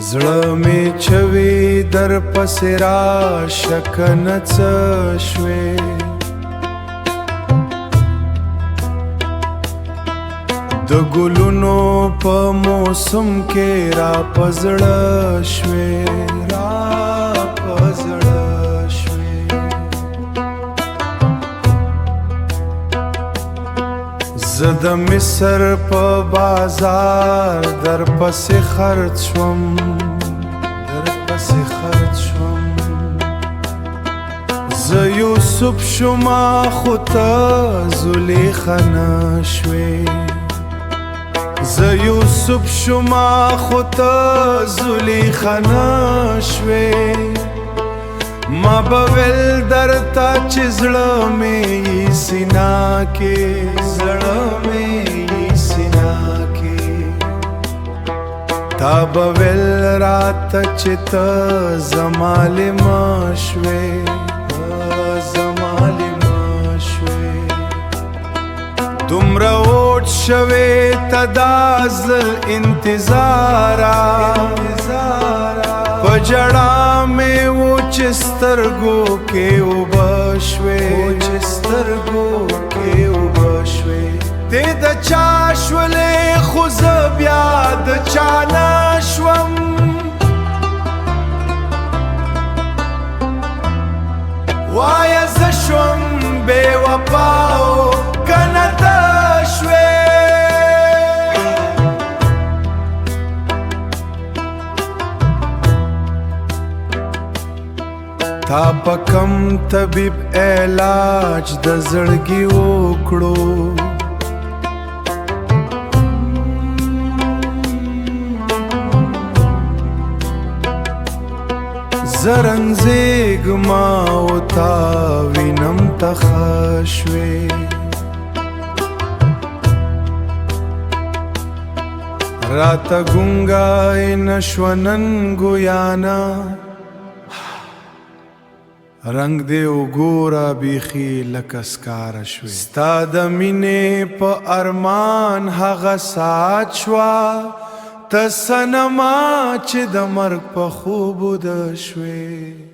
زړه می چوي در پسې راشه کنه څه شوې د ګلونو په موسم کې را په زړه شوې را په زړه شوې زه د مصر په بازار در پسې خرڅ شوم زه یوسف شوما خو ته زلیخا نه شوې زه یوسف شوما خو ته زلیخا نه شوې ما به ویل درته چې زړه مې سینا کې زړه مې سینا کې تا به ویل راته چې ته زما لېمه شوې دومره اوټ شوې ته دا زل انتظاره په ژړا مې وچ سترګو کې اوبه شوې ته د چا شولې خو زه بیا د چا نه شوم وایه زه شوم بې وفا او کنه ته شوې تا په کم طبیب علاج د زړګي وکړو زرنزیګما او تا وینم تخشوي راته ګونګای نشونن ګویانا رنگ دې وګوره بیخي لکه سکاره شوې ستا د مینې په ارمان هغه ساعت شوه ته صنما چې د مرګ په خوب وده شوې